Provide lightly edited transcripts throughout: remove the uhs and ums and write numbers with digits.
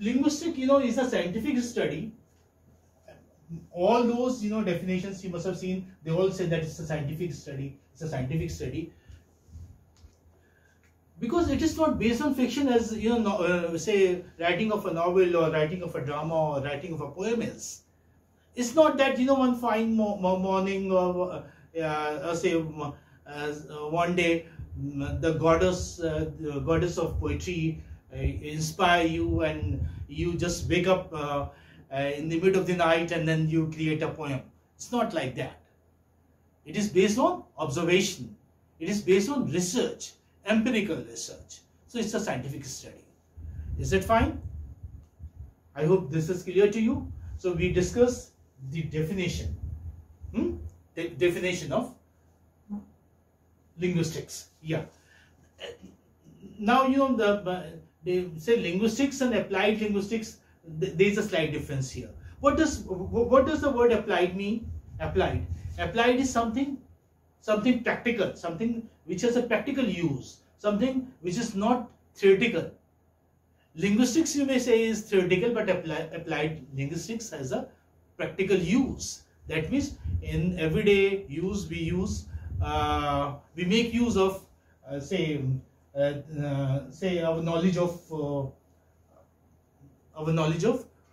linguistic, is a scientific study. All those, definitions you must have seen, they all say that it's a scientific study. It's a scientific study. Because it is not based on fiction as, say, writing of a novel or writing of a drama or writing of a poem is. It's not that, one fine morning or say one day the goddess of poetry inspire you and you just wake up in the middle of the night and then you create a poem. It's not like that. It is based on observation. It is based on research, empirical research. So it's a scientific study. Is it fine? I hope this is clear to you. So we discuss the definition. The definition of linguistics. Yeah. Now, they say linguistics and applied linguistics, there is a slight difference here. What does the word applied mean? Applied is something practical, something which has a practical use, something which is not theoretical. Linguistics, you may say, is theoretical, but applied linguistics has a practical use. That means in everyday use we make use of say our knowledge of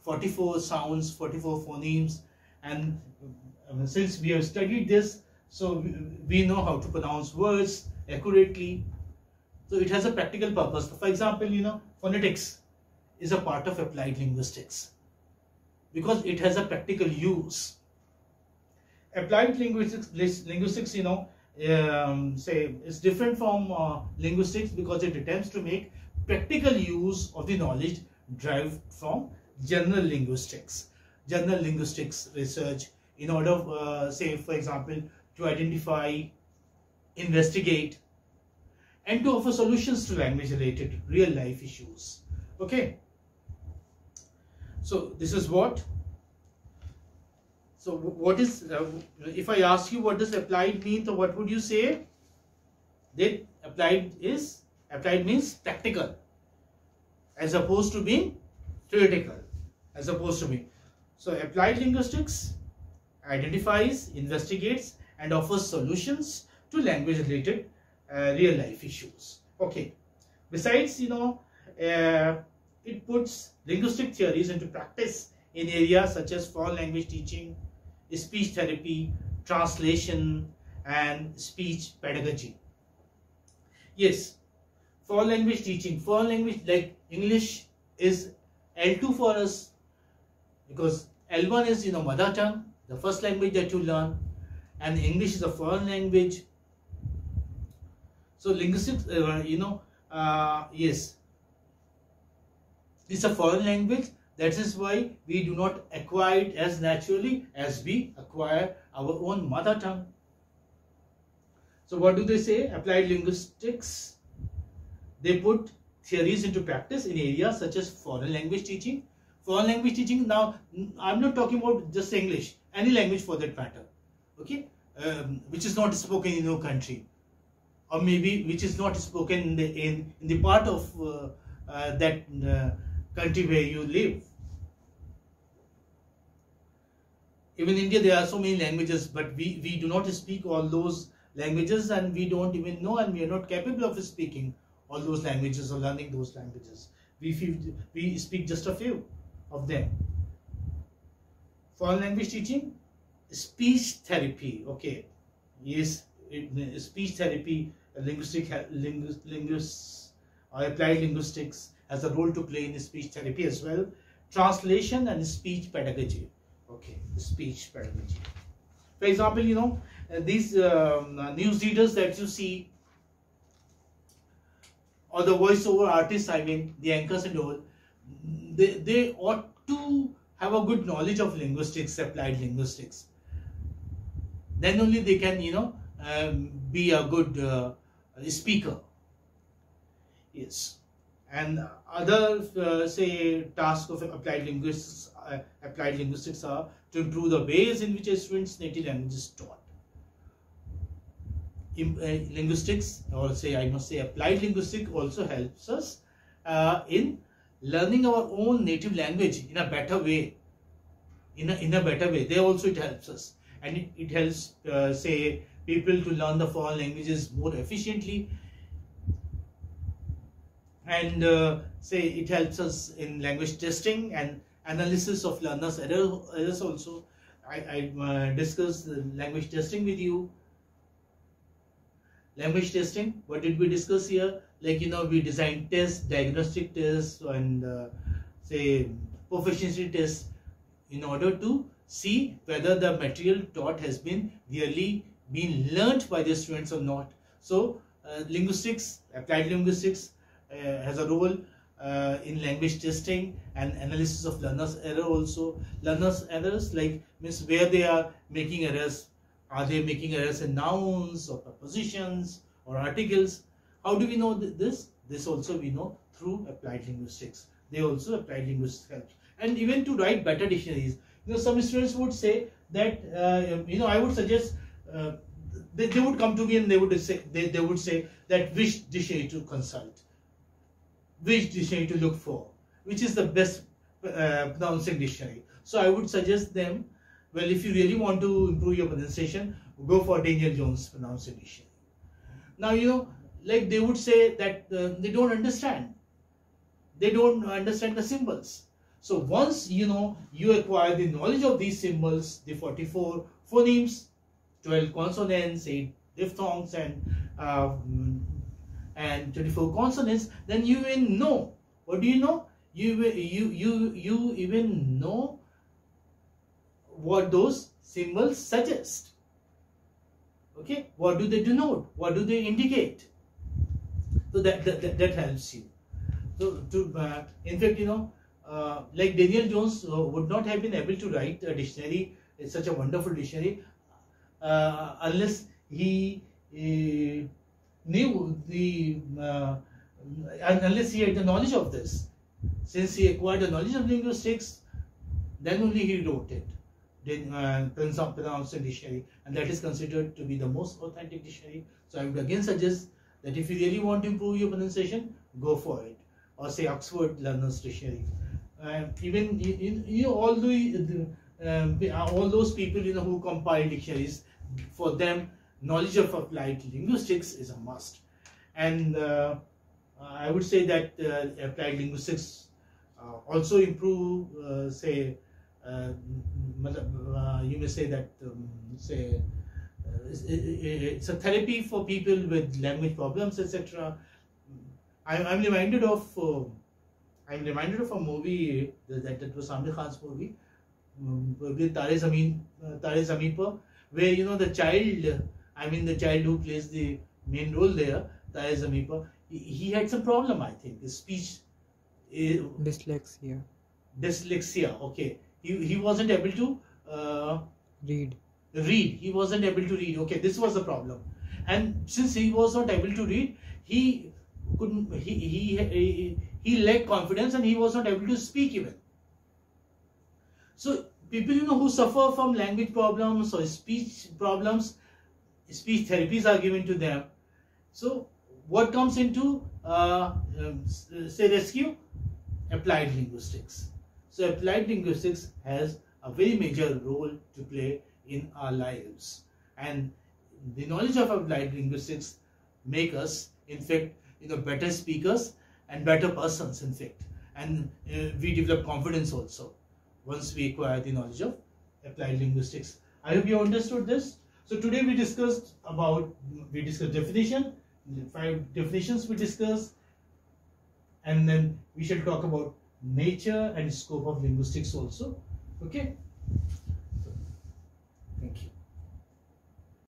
44 sounds, 44 phonemes, and since we have studied this, so we know how to pronounce words accurately. So it has a practical purpose. For example, phonetics is a part of applied linguistics because it has a practical use. Applied linguistics, say it's different from linguistics because it attempts to make practical use of the knowledge derived from general linguistics research in order, say for example, to identify, investigate, and to offer solutions to language-related real-life issues. Okay. So this is what. So what is, if I ask you what does applied mean, so what would you say? That applied means practical, as opposed to being theoretical, So applied linguistics identifies, investigates, and offers solutions to language-related real-life issues. Okay. Besides, it puts linguistic theories into practice in areas such as foreign language teaching, speech therapy, translation, and speech pedagogy. Yes, foreign language teaching, foreign language like English is L2 for us because L1 is mother tongue, the first language that you learn, and English is a foreign language. So linguistics, yes, it's a foreign language. That is why we do not acquire it as naturally as we acquire our own mother tongue. So what do they say? Applied linguistics, they put theories into practice in areas such as foreign language teaching. Foreign language teaching, now I'm not talking about just English, any language for that matter, okay, which is not spoken in your country, or maybe which is not spoken in the part of that country where you live. Even in India, there are so many languages, but we do not speak all those languages, and we don't even know, and we are not capable of speaking all those languages or learning those languages. We speak just a few of them. Foreign language teaching, speech therapy. Okay, yes, speech therapy, linguists or applied linguistics has a role to play in speech therapy as well. Translation and speech pedagogy. Okay, speech pedagogy. For example, these news readers that you see, or the voiceover artists, I mean the anchors and all, they ought to have a good knowledge of linguistics, applied linguistics. Then only they can, be a good speaker. Yes. And other, say, tasks of applied linguistics are to improve the ways in which a student's native language is taught. Linguistics, or say I must say applied linguistics, also helps us in learning our own native language in a better way, in a better way, there also it helps us, and it helps say people to learn the foreign languages more efficiently, and say it helps us in language testing and analysis of learners errors also. I discussed language testing with you. Language testing, what did we discuss here? Like, we designed tests, diagnostic tests, and say proficiency tests in order to see whether the material taught has been really been learnt by the students or not. So linguistics, applied linguistics has a role in language testing and analysis of learners error also. Learners errors, like, means where they are making errors. Are they making errors in nouns or prepositions or articles? How do we know this? This also we know through applied linguistics. They also applied linguistics help. And even to write better dictionaries. Some students would say that, I would suggest, they would come to me and they would say that which dictionary to consult, which dictionary to look for, which is the best pronouncing dictionary. So I would suggest them, well, if you really want to improve your pronunciation, go for Daniel Jones pronouncing dictionary. Now, like they would say that they don't understand. They don't understand the symbols. So once you acquire the knowledge of these symbols, the 44 phonemes, 12 consonants, 8 diphthongs, and 24 consonants, then you even know. What do you know? You even know what those symbols suggest. Okay, what do they denote? What do they indicate? So that helps you. So in fact, like Daniel Jones would not have been able to write a dictionary. It's such a wonderful dictionary unless he knew the unless he had the knowledge of this. Since he acquired the knowledge of linguistics, then only he wrote it. Pronouncing dictionary, and that is considered to be the most authentic dictionary. So I would again suggest that if you really want to improve your pronunciation, go for it, or say Oxford Learners Dictionary. Even all those people who compile dictionaries, for them knowledge of applied linguistics is a must. And I would say that applied linguistics also improve, you may say that it's a therapy for people with language problems, etc. I'm reminded of a movie that was Amir Khan's movie, Tare Zameen Par, where the child who plays the main role there, Tare Zameen Par, he had some problem. I think his speech dyslexia. Okay. He wasn't able to read. He wasn't able to read. Okay, this was the problem. And since he was not able to read, he couldn't. He lacked confidence, and he was not able to speak even. So people who suffer from language problems or speech problems, speech therapies are given to them. So what comes into rescue? Applied linguistics. So applied linguistics has a very major role to play in our lives, and the knowledge of applied linguistics make us, in fact, better speakers and better persons, in fact, and we develop confidence also once we acquire the knowledge of applied linguistics. I hope you understood this. So today we discussed definition, 5 definitions we discussed, and then we shall talk about nature and scope of linguistics also. Okay.